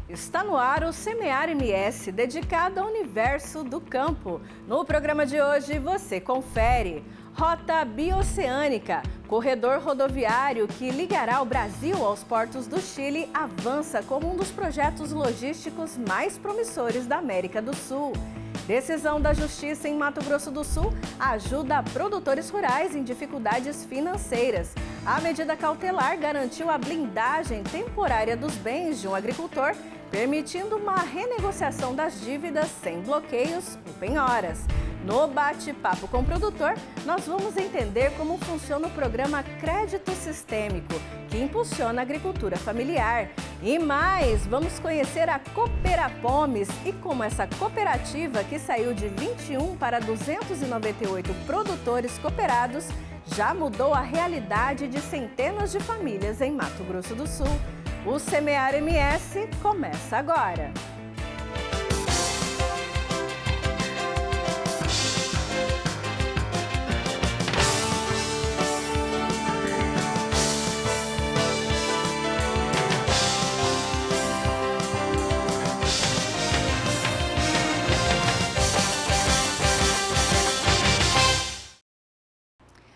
Está no ar o Semear MS, dedicado ao universo do campo. No programa de hoje, você confere. Rota Bioceânica, corredor rodoviário que ligará o Brasil aos portos do Chile, avança como um dos projetos logísticos mais promissores da América do Sul. Decisão da Justiça em Mato Grosso do Sul ajuda produtores rurais em dificuldades financeiras. A medida cautelar garantiu a blindagem temporária dos bens de um agricultor, permitindo uma renegociação das dívidas sem bloqueios ou penhoras. No bate-papo com o produtor, nós vamos entender como funciona o programa Crédito Sistêmico, que impulsiona a agricultura familiar. E mais, vamos conhecer a Cooperapomes e como essa cooperativa, que saiu de 21 para 298 produtores cooperados, já mudou a realidade de centenas de famílias em Mato Grosso do Sul. O Semear MS começa agora.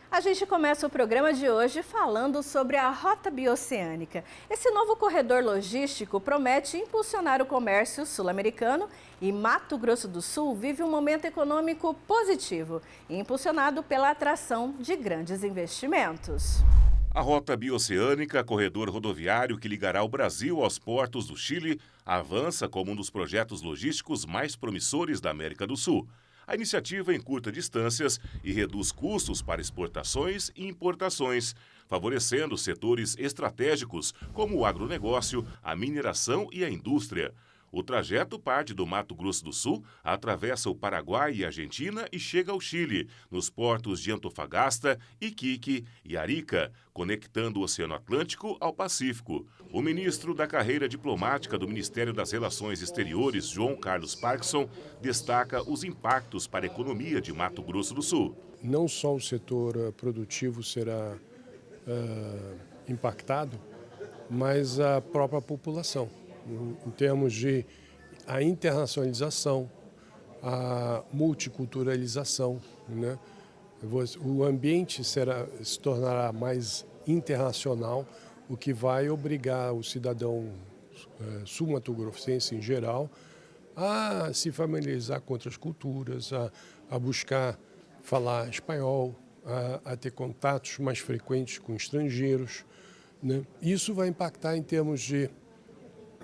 A gente começa o programa de hoje falando sobre a Rota Bioceânica. Esse novo corredor logístico promete impulsionar o comércio sul-americano e Mato Grosso do Sul vive um momento econômico positivo, impulsionado pela atração de grandes investimentos. A Rota Bioceânica, corredor rodoviário que ligará o Brasil aos portos do Chile, avança como um dos projetos logísticos mais promissores da América do Sul. A iniciativa encurta distâncias e reduz custos para exportações e importações, favorecendo setores estratégicos como o agronegócio, a mineração e a indústria. O trajeto parte do Mato Grosso do Sul, atravessa o Paraguai e a Argentina e chega ao Chile, nos portos de Antofagasta, Iquique e Arica, conectando o Oceano Atlântico ao Pacífico. O ministro da carreira diplomática do Ministério das Relações Exteriores, João Carlos Parkson, destaca os impactos para a economia de Mato Grosso do Sul. Não só o setor produtivo será impactado, mas a própria população. Em termos de a internacionalização, a multiculturalização, né? O ambiente se tornará mais internacional, o que vai obrigar o cidadão sul-mato-grossense em geral a se familiarizar com outras culturas, a buscar falar espanhol, a ter contatos mais frequentes com estrangeiros, né? Isso vai impactar em termos de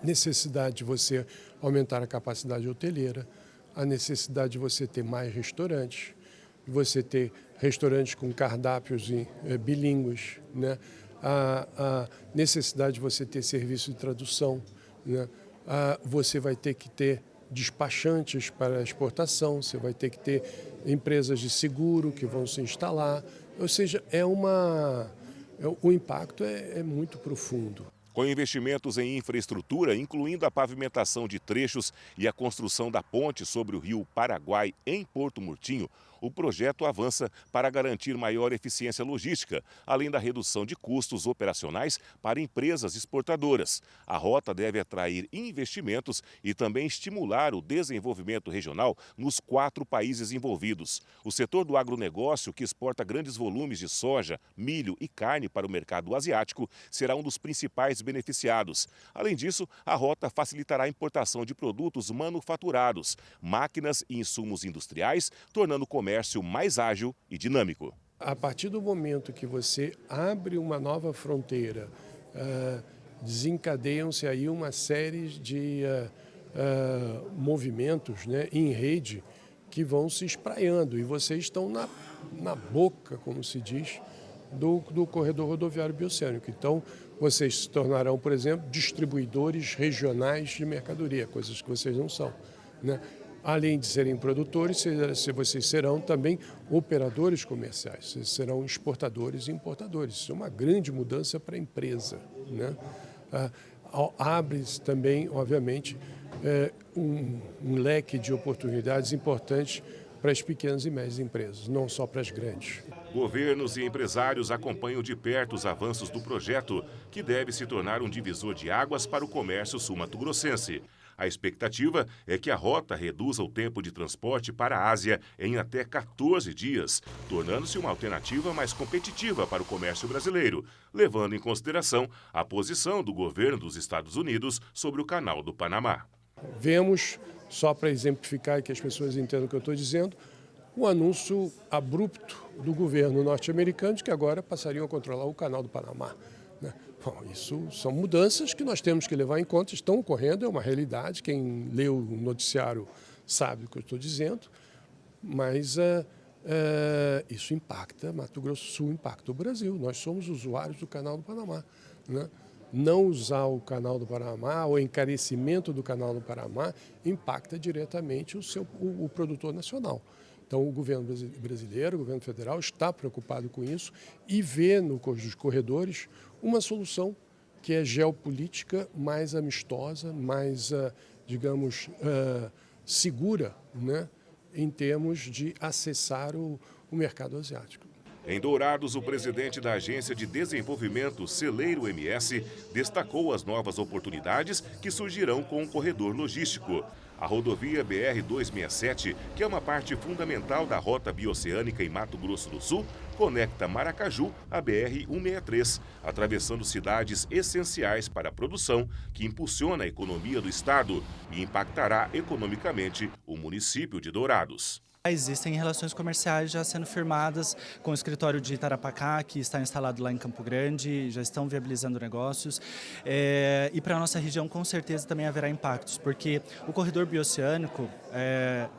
necessidade de você aumentar a capacidade hoteleira, a necessidade de você ter mais restaurantes, de você ter restaurantes com cardápios bilíngues, né? A necessidade de você ter serviço de tradução, né? Você vai ter que ter despachantes para exportação, você vai ter que ter empresas de seguro que vão se instalar, ou seja, o impacto é muito profundo. Com investimentos em infraestrutura, incluindo a pavimentação de trechos e a construção da ponte sobre o rio Paraguai em Porto Murtinho, o projeto avança para garantir maior eficiência logística, além da redução de custos operacionais para empresas exportadoras. A rota deve atrair investimentos e também estimular o desenvolvimento regional nos 4 países envolvidos. O setor do agronegócio, que exporta grandes volumes de soja, milho e carne para o mercado asiático, será um dos principais beneficiados. Além disso, a rota facilitará a importação de produtos manufaturados, máquinas e insumos industriais, tornando o comércio mais ágil e dinâmico. A partir do momento que você abre uma nova fronteira, desencadeiam-se aí uma série de movimentos, né, em rede que vão se espraiando e vocês estão na boca, como se diz, do corredor rodoviário bioceânico. Então, vocês se tornarão, por exemplo, distribuidores regionais de mercadoria, coisas que vocês não são, né? Além de serem produtores, vocês serão também operadores comerciais, vocês serão exportadores e importadores. Isso é uma grande mudança para a empresa, né? Abre-se também, obviamente, um leque de oportunidades importantes para as pequenas e médias empresas, não só para as grandes. Governos e empresários acompanham de perto os avanços do projeto, que deve se tornar um divisor de águas para o comércio sul-mato-grossense. A expectativa é que a rota reduza o tempo de transporte para a Ásia em até 14 dias, tornando-se uma alternativa mais competitiva para o comércio brasileiro, levando em consideração a posição do governo dos Estados Unidos sobre o Canal do Panamá. Vemos, só para exemplificar e que as pessoas entendam o que eu estou dizendo, um anúncio abrupto do governo norte-americano de que agora passariam a controlar o Canal do Panamá, né? Bom, isso são mudanças que nós temos que levar em conta, estão ocorrendo, é uma realidade, quem leu o noticiário sabe o que eu estou dizendo, mas isso impacta Mato Grosso do Sul, impacta o Brasil, nós somos usuários do Canal do Panamá, né? Não usar o Canal do Panamá, o encarecimento do Canal do Panamá, impacta diretamente o produtor nacional. Então, o governo brasileiro, o governo federal, está preocupado com isso e vê nos corredores uma solução que é geopolítica mais amistosa, mais, digamos, segura, né, em termos de acessar o mercado asiático. Em Dourados, o presidente da Agência de Desenvolvimento, Celeiro MS, destacou as novas oportunidades que surgirão com o corredor logístico. A rodovia BR-267, que é uma parte fundamental da rota bioceânica em Mato Grosso do Sul, conecta Maracaju à BR-163, atravessando cidades essenciais para a produção, que impulsiona a economia do estado e impactará economicamente o município de Dourados. Existem relações comerciais já sendo firmadas com o escritório de Tarapacá, que está instalado lá em Campo Grande, já estão viabilizando negócios. E para a nossa região, com certeza, também haverá impactos, porque o corredor bioceânico,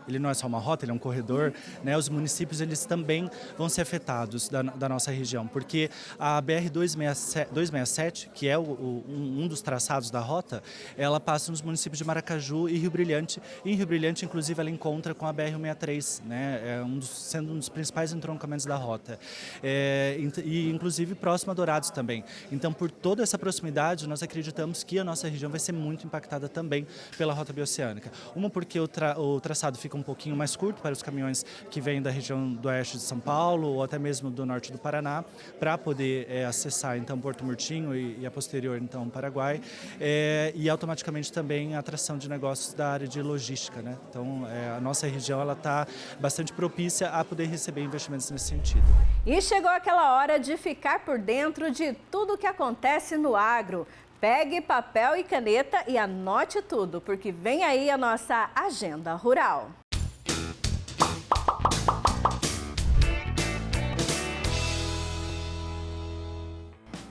ele não é só uma rota, ele é um corredor, né? Os municípios eles também vão ser afetados da nossa região, porque a BR-267, que é um dos traçados da rota, ela passa nos municípios de Maracaju e Rio Brilhante. E em Rio Brilhante, inclusive, ela encontra com a BR-163, né, sendo um dos principais entroncamentos da rota, e inclusive próximo a Dourados também. Então, por toda essa proximidade, nós acreditamos que a nossa região vai ser muito impactada também pela rota bioceânica. Uma porque o traçado fica um pouquinho mais curto para os caminhões que vêm da região do oeste de São Paulo ou até mesmo do norte do Paraná, para poder acessar então Porto Murtinho e a posterior então Paraguai, e automaticamente também a atração de negócios da área de logística, né? Então, a nossa região ela está bastante propícia a poder receber investimentos nesse sentido. E chegou aquela hora de ficar por dentro de tudo o que acontece no agro. Pegue papel e caneta e anote tudo, porque vem aí a nossa Agenda Rural.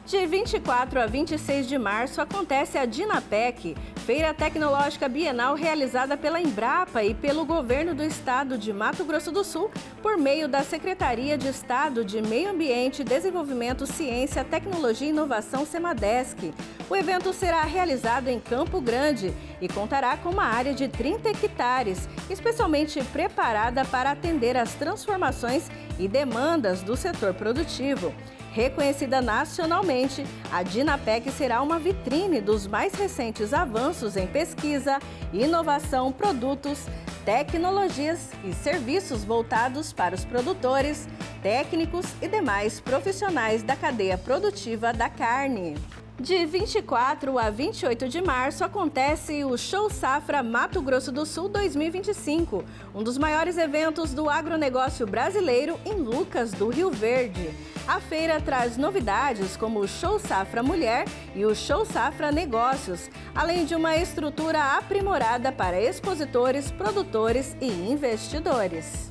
De 24 a 26 de março acontece a Dinapec, feira tecnológica bienal realizada pela Embrapa e pelo Governo do Estado de Mato Grosso do Sul, por meio da Secretaria de Estado de Meio Ambiente, Desenvolvimento, Ciência, Tecnologia e Inovação, SEMADESC. O evento será realizado em Campo Grande e contará com uma área de 30 hectares, especialmente preparada para atender às transformações e demandas do setor produtivo. Reconhecida nacionalmente, a Dinapec será uma vitrine dos mais recentes avanços em pesquisa, inovação, produtos, tecnologias e serviços voltados para os produtores, técnicos e demais profissionais da cadeia produtiva da carne. De 24 a 28 de março acontece o Show Safra Mato Grosso do Sul 2025, um dos maiores eventos do agronegócio brasileiro em Lucas do Rio Verde. A feira traz novidades como o Show Safra Mulher e o Show Safra Negócios, além de uma estrutura aprimorada para expositores, produtores e investidores.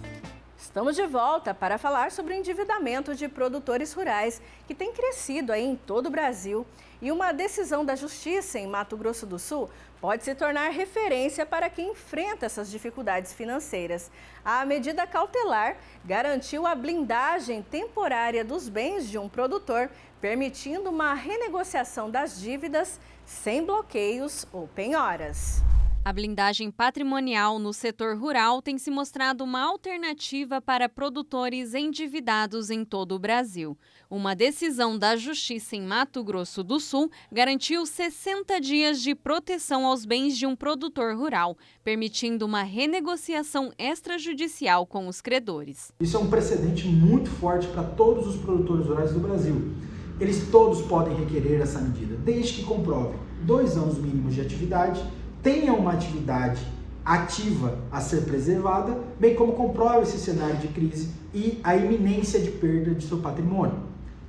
Estamos de volta para falar sobre o endividamento de produtores rurais, que tem crescido aí em todo o Brasil. E uma decisão da Justiça em Mato Grosso do Sul pode se tornar referência para quem enfrenta essas dificuldades financeiras. A medida cautelar garantiu a blindagem temporária dos bens de um produtor, permitindo uma renegociação das dívidas sem bloqueios ou penhoras. A blindagem patrimonial no setor rural tem se mostrado uma alternativa para produtores endividados em todo o Brasil. Uma decisão da Justiça em Mato Grosso do Sul garantiu 60 dias de proteção aos bens de um produtor rural, permitindo uma renegociação extrajudicial com os credores. Isso é um precedente muito forte para todos os produtores rurais do Brasil. Eles todos podem requerer essa medida, desde que comprovem 2 anos mínimos de atividade, tenha uma atividade ativa a ser preservada, bem como comprove esse cenário de crise e a iminência de perda de seu patrimônio.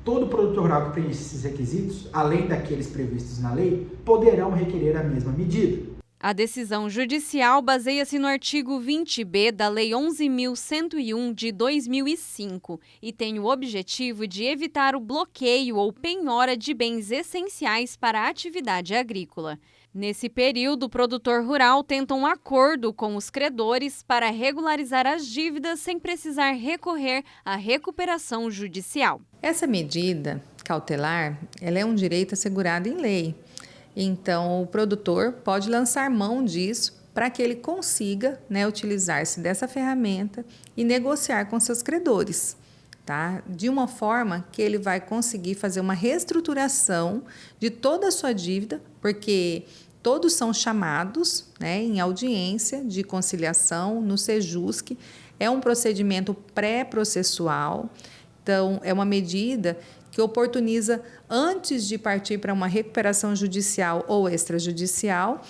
Todo produtor rural que preenche esses requisitos, além daqueles previstos na lei, poderão requerer a mesma medida. A decisão judicial baseia-se no artigo 20b da Lei 11.101 de 2005 e tem o objetivo de evitar o bloqueio ou penhora de bens essenciais para a atividade agrícola. Nesse período, o produtor rural tenta um acordo com os credores para regularizar as dívidas sem precisar recorrer à recuperação judicial. Essa medida cautelar, ela é um direito assegurado em lei. Então, o produtor pode lançar mão disso para que ele consiga, utilizar-se dessa ferramenta e negociar com seus credores, tá? De uma forma que ele vai conseguir fazer uma reestruturação de toda a sua dívida, porque todos são chamados, em audiência de conciliação no Sejusc. É um procedimento pré-processual, então é uma medida que oportuniza, antes de partir para uma recuperação judicial ou extrajudicial,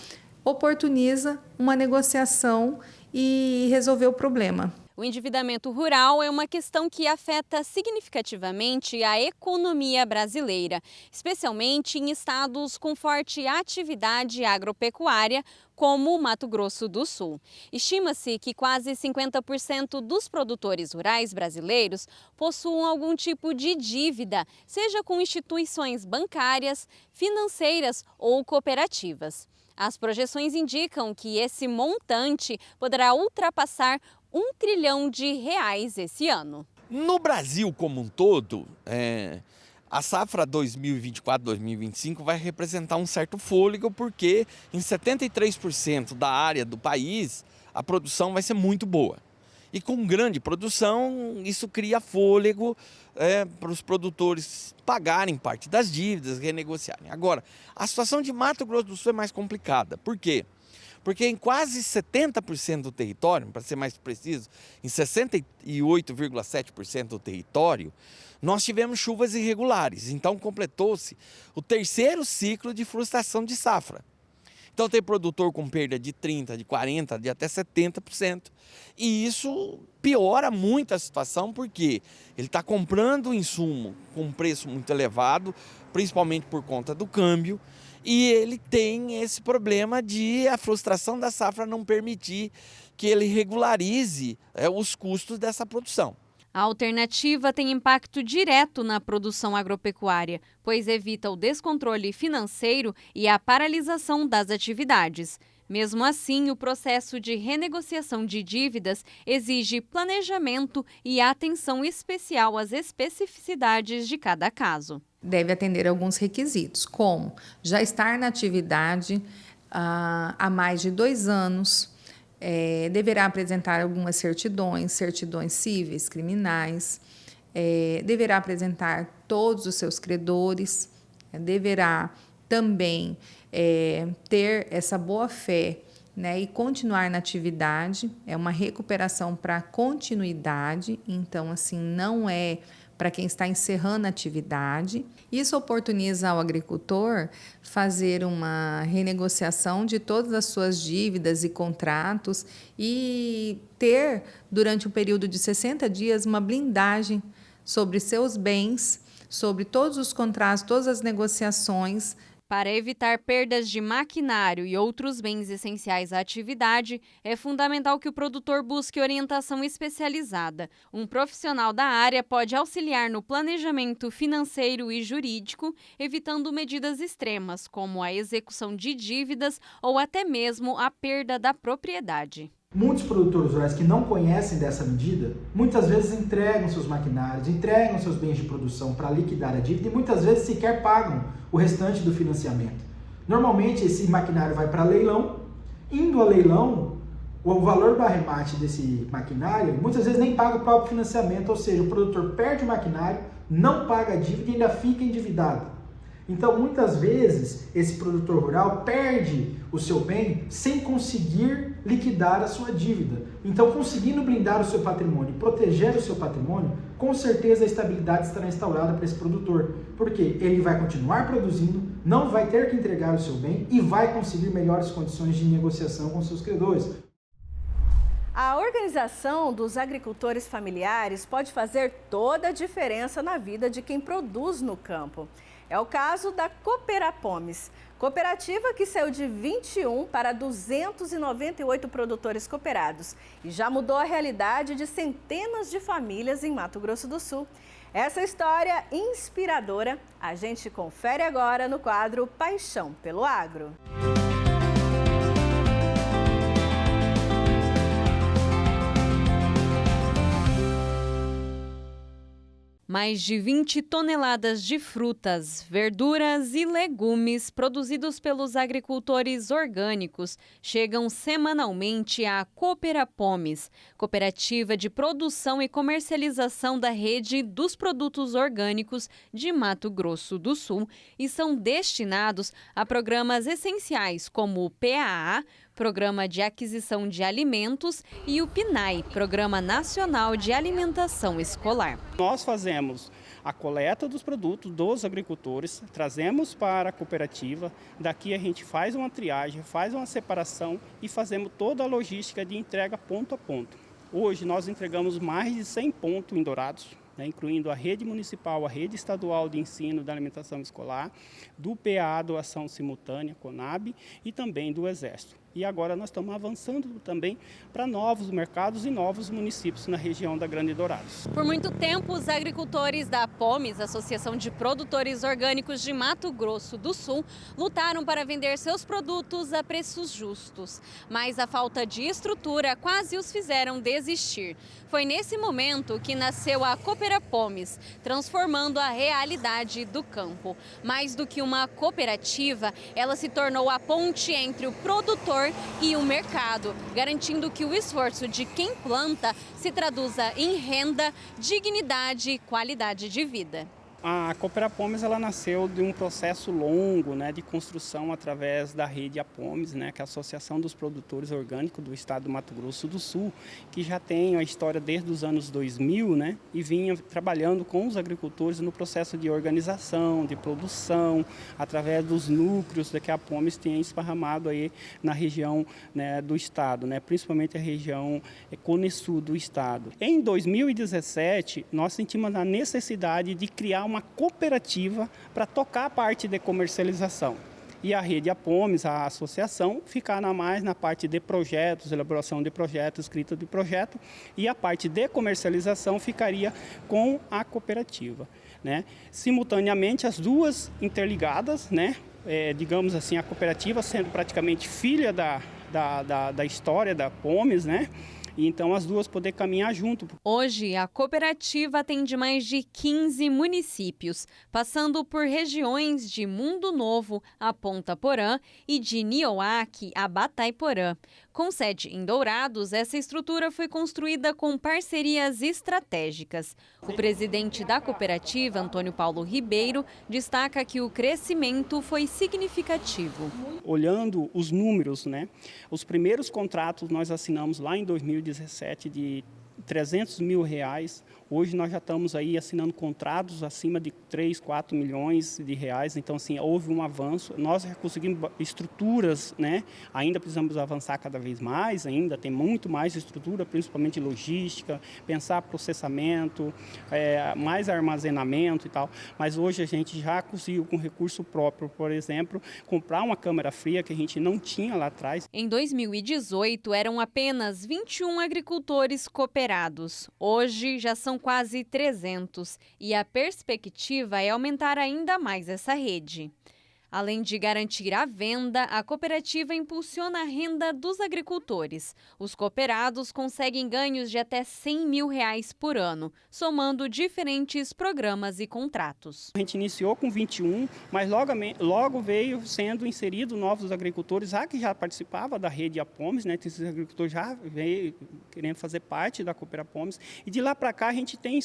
oportuniza uma negociação e resolver o problema. O endividamento rural é uma questão que afeta significativamente a economia brasileira, especialmente em estados com forte atividade agropecuária, como o Mato Grosso do Sul. Estima-se que quase 50% dos produtores rurais brasileiros possuam algum tipo de dívida, seja com instituições bancárias, financeiras ou cooperativas. As projeções indicam que esse montante poderá ultrapassar R$1 trilhão esse ano. No Brasil como um todo, a safra 2024-2025 vai representar um certo fôlego, porque em 73% da área do país a produção vai ser muito boa. E com grande produção, isso cria fôlego para os produtores pagarem parte das dívidas, renegociarem. Agora, a situação de Mato Grosso do Sul é mais complicada. Por quê? Porque em quase 70% do território, para ser mais preciso, em 68,7% do território, nós tivemos chuvas irregulares. Então completou-se o 3º ciclo de frustração de safra. Então tem produtor com perda de 30%, de 40%, de até 70%. E isso piora muito a situação, porque ele está comprando o insumo com um preço muito elevado, principalmente por conta do câmbio, e ele tem esse problema de a frustração da safra não permitir que ele regularize os custos dessa produção. A alternativa tem impacto direto na produção agropecuária, pois evita o descontrole financeiro e a paralisação das atividades. Mesmo assim, o processo de renegociação de dívidas exige planejamento e atenção especial às especificidades de cada caso. Deve atender alguns requisitos, como já estar na atividade há mais de 2 anos, deverá apresentar algumas certidões cíveis, criminais, deverá apresentar todos os seus credores, deverá também ter essa boa-fé, e continuar na atividade. É uma recuperação para continuidade, então, assim, não é para quem está encerrando a atividade. Isso oportuniza ao agricultor fazer uma renegociação de todas as suas dívidas e contratos e ter, durante um período de 60 dias, uma blindagem sobre seus bens, sobre todos os contratos, todas as negociações. Para evitar perdas de maquinário e outros bens essenciais à atividade, é fundamental que o produtor busque orientação especializada. Um profissional da área pode auxiliar no planejamento financeiro e jurídico, evitando medidas extremas, como a execução de dívidas ou até mesmo a perda da propriedade. Muitos produtores rurais que não conhecem dessa medida, muitas vezes entregam seus maquinários, entregam seus bens de produção para liquidar a dívida e muitas vezes sequer pagam o restante do financiamento. Normalmente esse maquinário vai para leilão Indo a leilão, o valor do arremate desse maquinário muitas vezes nem paga o próprio financiamento, ou seja, o produtor perde o maquinário, não paga a dívida e ainda fica endividado. Então, muitas vezes, esse produtor rural perde o seu bem sem conseguir liquidar a sua dívida. Então, conseguindo blindar o seu patrimônio e proteger o seu patrimônio, com certeza a estabilidade estará instaurada para esse produtor, porque ele vai continuar produzindo, não vai ter que entregar o seu bem e vai conseguir melhores condições de negociação com seus credores. A organização dos agricultores familiares pode fazer toda a diferença na vida de quem produz no campo. É o caso da Cooperapomes, cooperativa que saiu de 21 para 298 produtores cooperados e já mudou a realidade de centenas de famílias em Mato Grosso do Sul. Essa história inspiradora a gente confere agora no quadro Paixão pelo Agro. Mais de 20 toneladas de frutas, verduras e legumes produzidos pelos agricultores orgânicos chegam semanalmente à Cooperapomes, cooperativa de produção e comercialização da rede dos produtos orgânicos de Mato Grosso do Sul e são destinados a programas essenciais como o PAA, Programa de Aquisição de Alimentos, e o PNAE, Programa Nacional de Alimentação Escolar. Nós fazemos a coleta dos produtos dos agricultores, trazemos para a cooperativa, daqui a gente faz uma triagem, faz uma separação e fazemos toda a logística de entrega ponto a ponto. Hoje nós entregamos mais de 100 pontos em Dourados, incluindo a rede municipal, a rede estadual de ensino da alimentação escolar, do PA, Doação Simultânea, CONAB, e também do Exército. E agora nós estamos avançando também para novos mercados e novos municípios na região da Grande Dourados. Por muito tempo, os agricultores da Apomes, Associação de Produtores Orgânicos de Mato Grosso do Sul, lutaram para vender seus produtos a preços justos. Mas a falta de estrutura quase os fizeram desistir. Foi nesse momento que nasceu a Cooperapomes, transformando a realidade do campo. Mais do que uma cooperativa, ela se tornou a ponte entre o produtor e o mercado, garantindo que o esforço de quem planta se traduza em renda, dignidade e qualidade de vida. A Cooperapomes ela nasceu de um processo longo, de construção através da rede Apomes, que é a Associação dos Produtores Orgânicos do Estado do Mato Grosso do Sul, que já tem a história desde os anos 2000, e vinha trabalhando com os agricultores no processo de organização, de produção, através dos núcleos que a Apomes tem esparramado aí na região do estado, principalmente a região Cone Sul do estado. Em 2017, nós sentimos a necessidade de criar uma cooperativa para tocar a parte de comercialização. E a rede Apomes, a associação, ficar mais na parte de projetos, elaboração de projetos, escrita de projeto, e a parte de comercialização ficaria com a cooperativa. Simultaneamente, as duas interligadas, digamos assim, a cooperativa sendo praticamente filha da história da Apomes, e então as duas poder caminhar junto. Hoje, a cooperativa atende mais de 15 municípios, passando por regiões de Mundo Novo a Ponta Porã e de Nioaque a Batayporã. Com sede em Dourados, essa estrutura foi construída com parcerias estratégicas. O presidente da cooperativa, Antônio Paulo Ribeiro, destaca que o crescimento foi significativo. Olhando os números, os primeiros contratos nós assinamos lá em 2017 de R$300 mil. Hoje nós já estamos aí assinando contratos acima de 3, 4 milhões de reais. Então, assim, houve um avanço. Nós já conseguimos estruturas, Ainda precisamos avançar cada vez mais, ainda tem muito mais estrutura, principalmente logística, pensar processamento, mais armazenamento e tal. Mas hoje a gente já conseguiu, com recurso próprio, por exemplo, comprar uma câmara fria que a gente não tinha lá atrás. Em 2018, eram apenas 21 agricultores cooperados. Hoje já são quase 300 e a perspectiva é aumentar ainda mais essa rede. Além de garantir a venda, a cooperativa impulsiona a renda dos agricultores. Os cooperados conseguem ganhos de até R$100 mil por ano, somando diferentes programas e contratos. A gente iniciou com 21, mas logo veio sendo inserido novos agricultores que já participavam da rede Apomes, né? Esses agricultores já veio querendo fazer parte da Cooperapomes. E de lá para cá a gente tem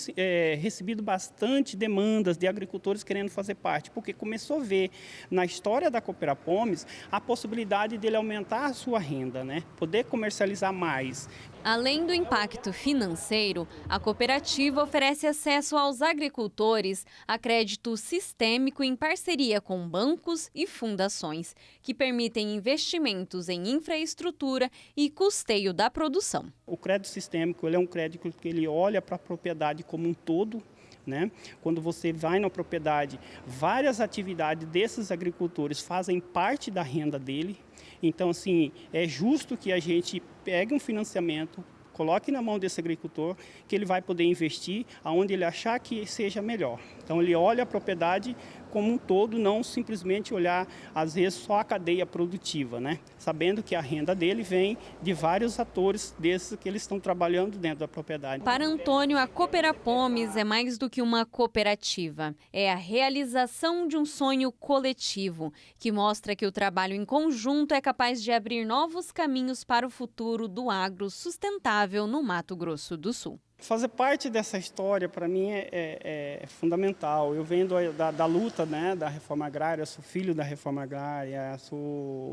recebido bastante demandas de agricultores querendo fazer parte, porque começou a ver na história da Cooperapomes a possibilidade dele aumentar a sua renda, né? Poder comercializar mais. Além do impacto financeiro, a cooperativa oferece acesso aos agricultores a crédito sistêmico em parceria com bancos e fundações, que permitem investimentos em infraestrutura e custeio da produção. O crédito sistêmico ele é um crédito que ele olha para a propriedade como um todo. Né? Quando você vai na propriedade, várias atividades desses agricultores fazem parte da renda dele. Então, assim, é justo que a gente pegue um financiamento, coloque na mão desse agricultor, que ele vai poder investir aonde ele achar que seja melhor. Então, ele olha a propriedade como um todo, não simplesmente olhar, às vezes, só a cadeia produtiva, né? Sabendo que a renda dele vem de vários atores desses que eles estão trabalhando dentro da propriedade. Para Antônio, a Cooperapomes é mais do que uma cooperativa. É a realização de um sonho coletivo, que mostra que o trabalho em conjunto é capaz de abrir novos caminhos para o futuro do agro sustentável no Mato Grosso do Sul. Fazer parte dessa história, para mim, é fundamental. Eu venho da luta, né, da reforma agrária, sou filho da reforma agrária,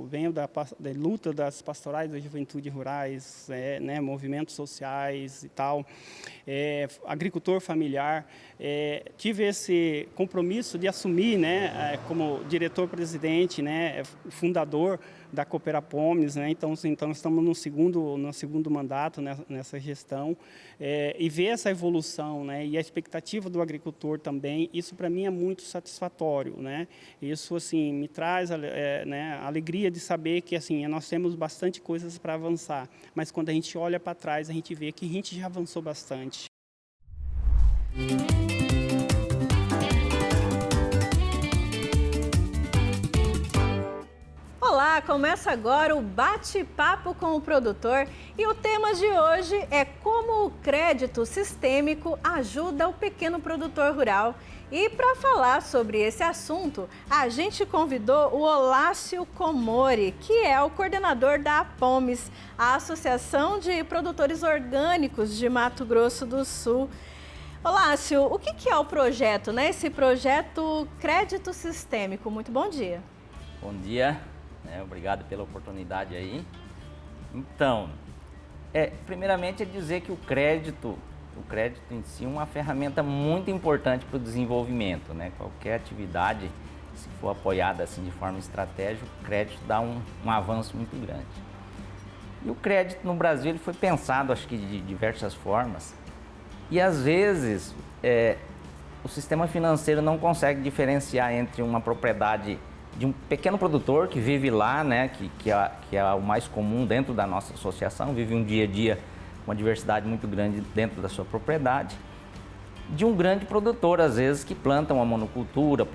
venho da luta das pastorais da juventude rurais, né, movimentos sociais e tal, agricultor familiar. Tive esse compromisso de assumir, né, como diretor-presidente, né, fundador da Cooperapomes, né? Então estamos no segundo mandato nessa gestão, e ver essa evolução, né? E a expectativa do agricultor também, isso para mim é muito satisfatório, né? Isso assim me traz né, a alegria de saber que assim nós temos bastante coisas para avançar, mas quando a gente olha para trás a gente vê que a gente já avançou bastante. Olá, começa agora o bate-papo com o produtor e o tema de hoje é como o crédito sistêmico ajuda o pequeno produtor rural. E para falar sobre esse assunto, a gente convidou o Olácio Comori, que é o coordenador da Apomes, a Associação de Produtores Orgânicos de Mato Grosso do Sul. Olácio, o que é o projeto, né? Esse projeto Crédito Sistêmico. Muito bom dia. Bom dia. Obrigado pela oportunidade aí. Então, primeiramente é dizer que o crédito em si é uma ferramenta muito importante para o desenvolvimento, né? Qualquer atividade, se for apoiada assim de forma estratégica, o crédito dá um avanço muito grande. E o crédito no Brasil ele foi pensado, acho que de diversas formas, e às vezes o sistema financeiro não consegue diferenciar entre uma propriedade de um pequeno produtor que vive lá, né, que é o mais comum dentro da nossa associação, vive um dia a dia, uma diversidade muito grande dentro da sua propriedade, de um grande produtor, às vezes, que planta uma monocultura,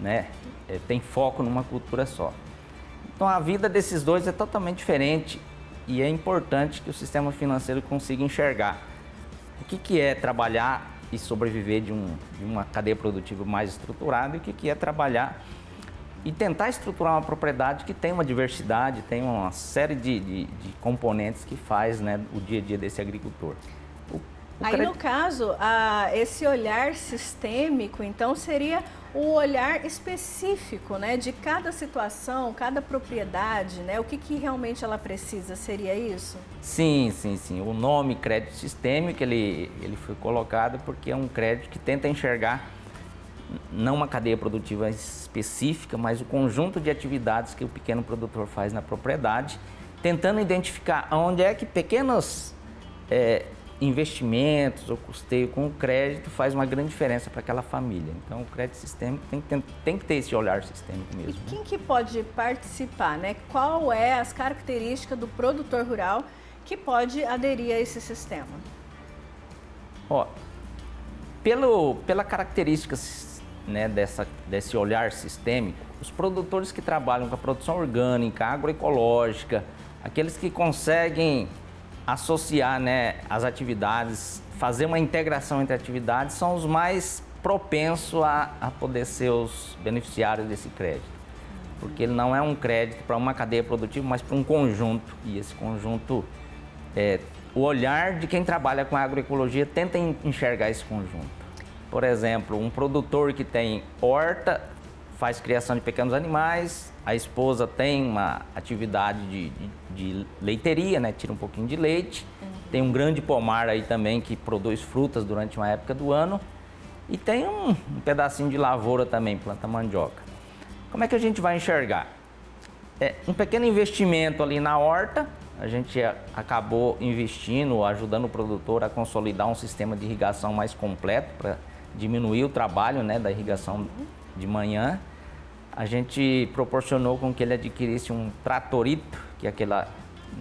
né, tem foco numa cultura só. Então a vida desses dois é totalmente diferente e é importante que o sistema financeiro consiga enxergar o que é trabalhar e sobreviver de uma cadeia produtiva mais estruturada e o que é trabalhar e tentar estruturar uma propriedade que tem uma diversidade, tem uma série de componentes que faz, né, o dia a dia desse agricultor. Aí, no caso, esse olhar sistêmico, então, seria o olhar específico, né, de cada situação, cada propriedade, né? O que realmente ela precisa, seria isso? Sim. O nome crédito sistêmico, ele foi colocado porque é um crédito que tenta enxergar não uma cadeia produtiva específica, mas o conjunto de atividades que o pequeno produtor faz na propriedade, tentando identificar onde é que pequenos investimentos ou custeio com o crédito faz uma grande diferença para aquela família. Então, o crédito sistêmico tem que ter esse olhar sistêmico mesmo. E quem que pode participar, né? Qual é as características do produtor rural que pode aderir a esse sistema? Pela característica né, desse olhar sistêmico, os produtores que trabalham com a produção orgânica, agroecológica, aqueles que conseguem associar, né, as atividades, fazer uma integração entre atividades, são os mais propensos a poder ser os beneficiários desse crédito. Porque ele não é um crédito para uma cadeia produtiva, mas para um conjunto. E esse conjunto, o olhar de quem trabalha com a agroecologia tenta enxergar esse conjunto. Por exemplo, um produtor que tem horta, faz criação de pequenos animais, a esposa tem uma atividade de leiteria, né? Tira um pouquinho de leite, tem um grande pomar aí também que produz frutas durante uma época do ano e tem um pedacinho de lavoura também, planta mandioca. Como é que a gente vai enxergar? Um pequeno investimento ali na horta, a gente acabou investindo, ajudando o produtor a consolidar um sistema de irrigação mais completo para diminuir o trabalho, né, da irrigação de manhã. A gente proporcionou com que ele adquirisse um tratorito, que é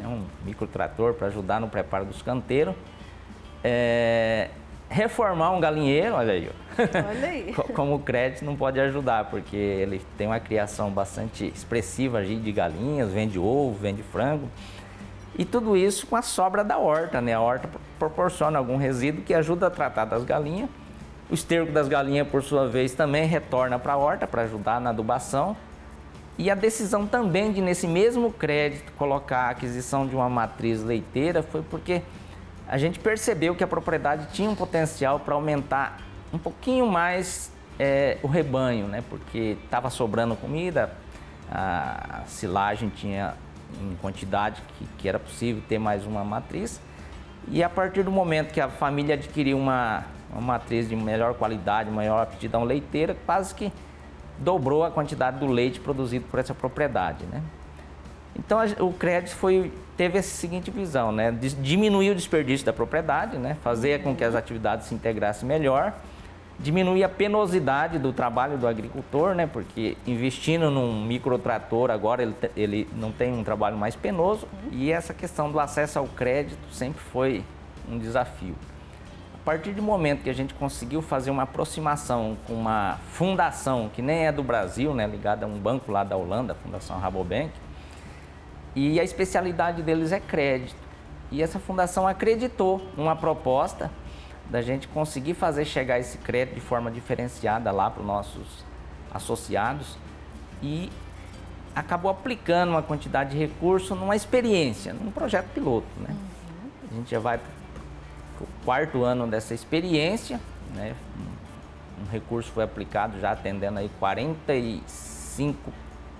um microtrator para ajudar no preparo dos canteiros. Reformar um galinheiro, olha aí. Olha aí. Como o crédito não pode ajudar, porque ele tem uma criação bastante expressiva de galinhas, vende ovo, vende frango. E tudo isso com a sobra da horta, né? A horta proporciona algum resíduo que ajuda a tratar das galinhas. O esterco das galinhas, por sua vez, também retorna para a horta para ajudar na adubação. E a decisão também de, nesse mesmo crédito, colocar a aquisição de uma matriz leiteira foi porque a gente percebeu que a propriedade tinha um potencial para aumentar um pouquinho mais o rebanho, né? Porque estava sobrando comida, a silagem tinha em quantidade que era possível ter mais uma matriz. E a partir do momento que a família adquiriu uma matriz de melhor qualidade, maior aptidão leiteira, quase que dobrou a quantidade do leite produzido por essa propriedade, né? Então o crédito teve essa seguinte visão, né? Diminuir o desperdício da propriedade, né? Fazer com que as atividades se integrassem melhor, diminuir a penosidade do trabalho do agricultor, né? Porque investindo num microtrator agora ele não tem um trabalho mais penoso, e essa questão do acesso ao crédito sempre foi um desafio. A partir do momento que a gente conseguiu fazer uma aproximação com uma fundação que nem é do Brasil, né? Ligada a um banco lá da Holanda, a Fundação Rabobank, e a especialidade deles é crédito. E essa fundação acreditou numa proposta da gente conseguir fazer chegar esse crédito de forma diferenciada lá para os nossos associados e acabou aplicando uma quantidade de recursos numa experiência, num projeto piloto, né? A gente já vai para o 4º ano dessa experiência, né? Um recurso foi aplicado já atendendo aí 45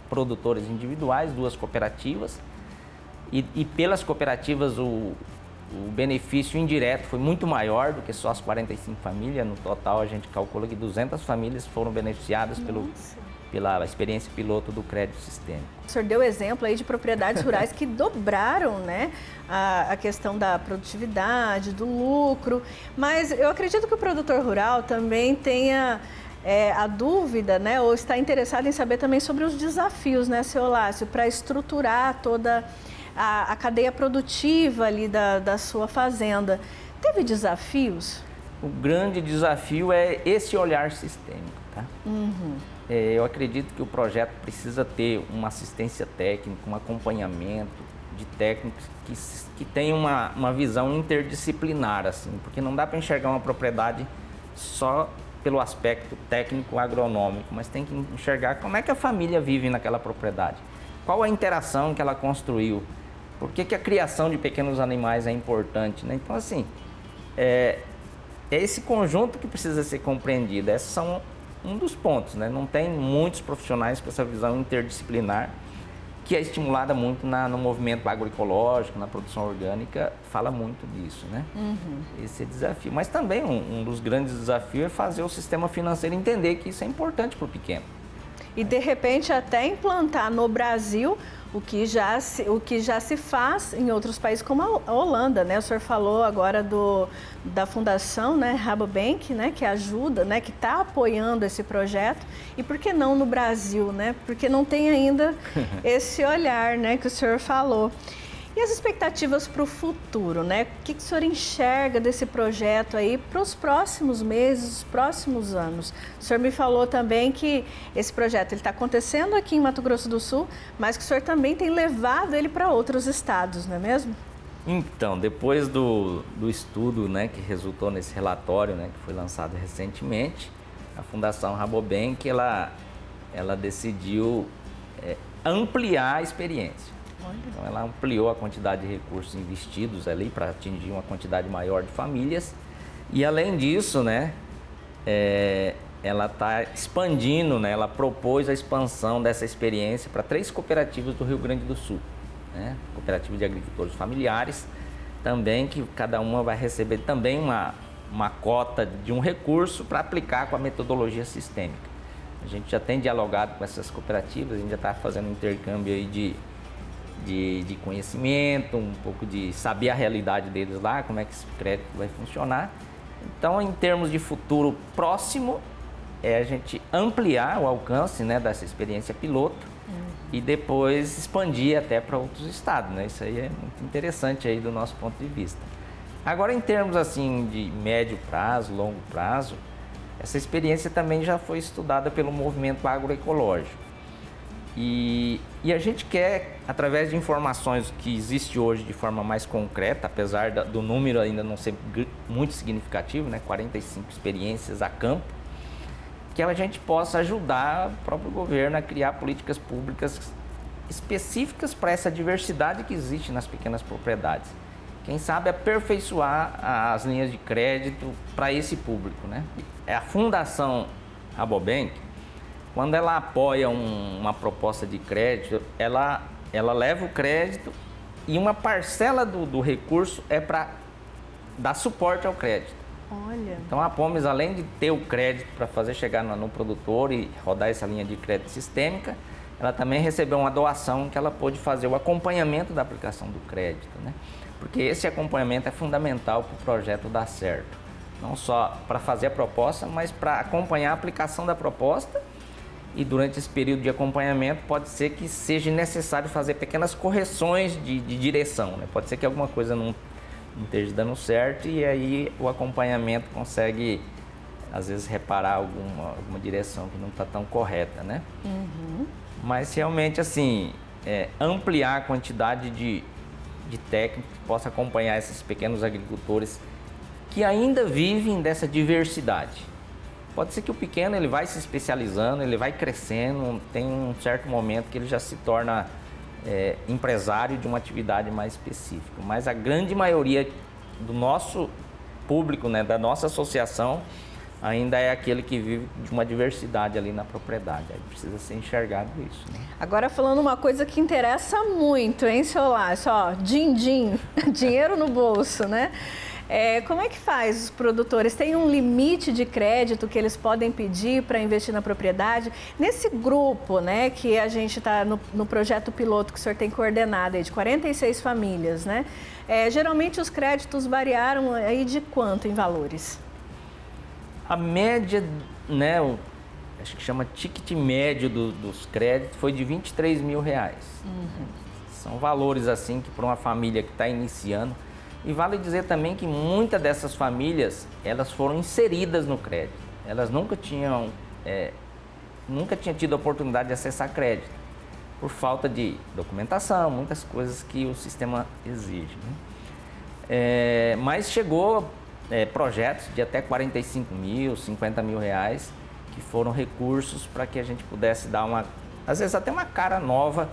produtores individuais, 2 cooperativas, e pelas cooperativas o benefício indireto foi muito maior do que só as 45 famílias. No total, a gente calcula que 200 famílias foram beneficiadas pela experiência piloto do crédito sistêmico. O senhor deu exemplo aí de propriedades rurais que dobraram, né, a questão da produtividade, do lucro, mas eu acredito que o produtor rural também tenha a dúvida, né, ou está interessado em saber também sobre os desafios, né, seu Lácio, para estruturar toda a cadeia produtiva ali da sua fazenda. Teve desafios? O grande desafio é esse olhar sistêmico, tá? Eu acredito que o projeto precisa ter uma assistência técnica, um acompanhamento de técnicos que tenham uma visão interdisciplinar, assim, porque não dá para enxergar uma propriedade só pelo aspecto técnico agronômico, mas tem que enxergar como é que a família vive naquela propriedade, qual a interação que ela construiu, por que a criação de pequenos animais é importante, né? Então, assim, é esse conjunto que precisa ser compreendido. Esses são um dos pontos, né? Não tem muitos profissionais com essa visão interdisciplinar, que é estimulada muito no movimento agroecológico, na produção orgânica, fala muito disso, né? Esse é desafio. Mas também um dos grandes desafios é fazer o sistema financeiro entender que isso é importante para o pequeno. E, de repente, até implantar no Brasil o que já se faz em outros países, como a Holanda, né? O senhor falou agora da fundação, né, Rabobank, né, que ajuda, né, que está apoiando esse projeto. E por que não no Brasil, né? Porque não tem ainda esse olhar, né, que o senhor falou. E as expectativas para o futuro, né? O que o senhor enxerga desse projeto aí para os próximos meses, os próximos anos? O senhor me falou também que esse projeto está acontecendo aqui em Mato Grosso do Sul, mas que o senhor também tem levado ele para outros estados, não é mesmo? Então, depois do estudo, né, que resultou nesse relatório, né, que foi lançado recentemente, a Fundação Rabobank, ela decidiu ampliar a experiência. Então, ela ampliou a quantidade de recursos investidos ali para atingir uma quantidade maior de famílias. E, além disso, né, ela está expandindo, né, ela propôs a expansão dessa experiência para 3 cooperativas do Rio Grande do Sul. Né, cooperativa de agricultores familiares, também que cada uma vai receber também uma cota de um recurso para aplicar com a metodologia sistêmica. A gente já tem dialogado com essas cooperativas, a gente já está fazendo um intercâmbio aí de conhecimento, um pouco de saber a realidade deles lá, como é que esse crédito vai funcionar. Então, em termos de futuro próximo, a gente ampliar o alcance, né, dessa experiência piloto e depois expandir até para outros estados, né? Isso aí é muito interessante aí do nosso ponto de vista. Agora, em termos assim de médio prazo, longo prazo, essa experiência também já foi estudada pelo movimento agroecológico. E a gente quer, através de informações que existe hoje de forma mais concreta, apesar do número ainda não ser muito significativo, né, 45 experiências a campo, que a gente possa ajudar o próprio governo a criar políticas públicas específicas para essa diversidade que existe nas pequenas propriedades. Quem sabe aperfeiçoar as linhas de crédito para esse público, né? A Fundação Rabobank, quando ela apoia uma proposta de crédito, ela leva o crédito e uma parcela do recurso é para dar suporte ao crédito. Olha. Então a Apomes, além de ter o crédito para fazer chegar no produtor e rodar essa linha de crédito sistêmica, ela também recebeu uma doação que ela pôde fazer o acompanhamento da aplicação do crédito, né? Porque esse acompanhamento é fundamental para o projeto dar certo. Não só para fazer a proposta, mas para acompanhar a aplicação da proposta. E durante esse período de acompanhamento pode ser que seja necessário fazer pequenas correções de direção, né? Pode ser que alguma coisa não esteja dando certo e aí o acompanhamento consegue, às vezes, reparar alguma direção que não está tão correta, né? Uhum. Mas realmente, assim, ampliar a quantidade de técnicos que possa acompanhar esses pequenos agricultores que ainda vivem dessa diversidade. Pode ser que o pequeno ele vai se especializando, ele vai crescendo, tem um certo momento que ele já se torna empresário de uma atividade mais específica. Mas a grande maioria do nosso público, né, da nossa associação, ainda é aquele que vive de uma diversidade ali na propriedade. Aí precisa ser enxergado isso, né? Agora falando uma coisa que interessa muito, hein, seu Lácio? Ó, din-din, dinheiro no bolso, né? Como é que faz os produtores? Tem um limite de crédito que eles podem pedir para investir na propriedade? Nesse grupo, né, que a gente está no projeto piloto que o senhor tem coordenado aí, de 46 famílias, né? Geralmente os créditos variaram aí de quanto em valores? A média, né, acho que chama ticket médio dos créditos foi de R$23 mil. Uhum. São valores assim que para uma família que está iniciando. E vale dizer também que muitas dessas famílias, elas foram inseridas no crédito. Elas nunca tinham tido a oportunidade de acessar crédito, por falta de documentação, muitas coisas que o sistema exige, né? Mas chegou projetos de até 45 mil, 50 mil reais, que foram recursos para que a gente pudesse dar às vezes até uma cara nova,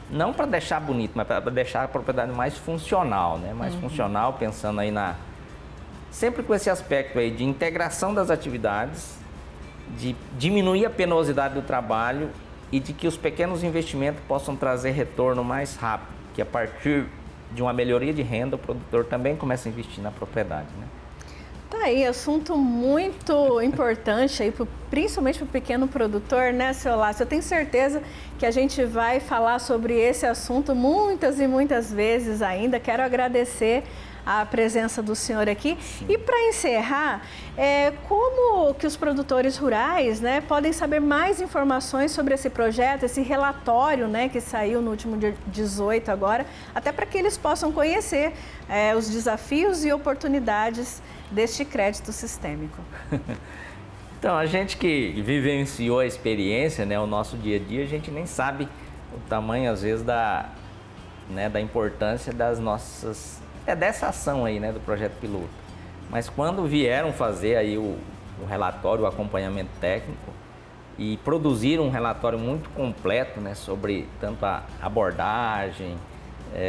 não para deixar bonito, mas para deixar a propriedade mais funcional, né? Mais funcional, pensando aí sempre com esse aspecto aí de integração das atividades, de diminuir a penosidade do trabalho e de que os pequenos investimentos possam trazer retorno mais rápido, que a partir de uma melhoria de renda, o produtor também começa a investir na propriedade, né? Tá aí, assunto muito importante aí, principalmente para o pequeno produtor, né, seu Lácio? Eu tenho certeza que a gente vai falar sobre esse assunto muitas e muitas vezes ainda. Quero agradecer a presença do senhor aqui. E para encerrar, como que os produtores rurais, né, podem saber mais informações sobre esse projeto, esse relatório, né, que saiu no último dia 18 agora, até para que eles possam conhecer os desafios e oportunidades deste crédito sistêmico? Então, a gente que vivenciou a experiência, né, o nosso dia a dia, a gente nem sabe o tamanho, às vezes, da importância das nossas... dessa ação aí, né, do projeto piloto. Mas quando vieram fazer aí o relatório, o acompanhamento técnico e produziram um relatório muito completo, né, sobre tanto a abordagem,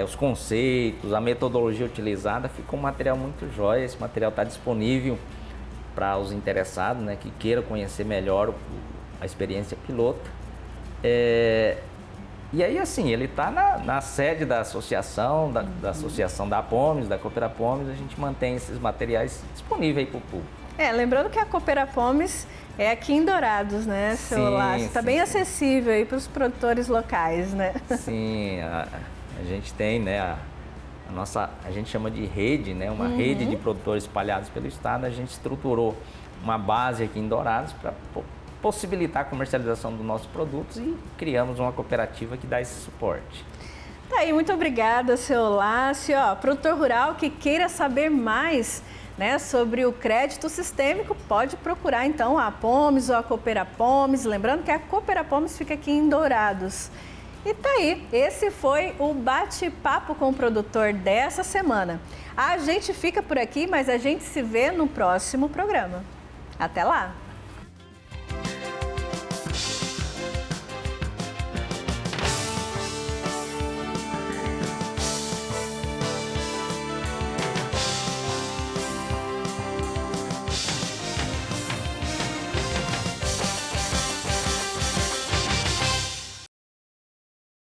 os conceitos, a metodologia utilizada, ficou um material muito jóia. Esse material está disponível para os interessados, né, que queiram conhecer melhor a experiência piloto. E aí, assim, ele está na sede da associação, da associação da Apomes, da Cooperapomes. A gente mantém esses materiais disponíveis para o público. Lembrando que a Cooperapomes é aqui em Dourados, né, seu Lácio? Está bem acessível aí para os produtores locais, né? Sim, a gente tem, né, a gente chama de rede, né, uma rede de produtores espalhados pelo estado. A gente estruturou uma base aqui em Dourados para possibilitar a comercialização dos nossos produtos e criamos uma cooperativa que dá esse suporte. Tá aí, muito obrigada, seu Lácio. Produtor rural que queira saber mais, né, sobre o crédito sistêmico, pode procurar então a Apomes ou a Cooperapomes. Lembrando que a Cooperapomes fica aqui em Dourados. E tá aí, esse foi o bate-papo com o produtor dessa semana. A gente fica por aqui, mas a gente se vê no próximo programa. Até lá!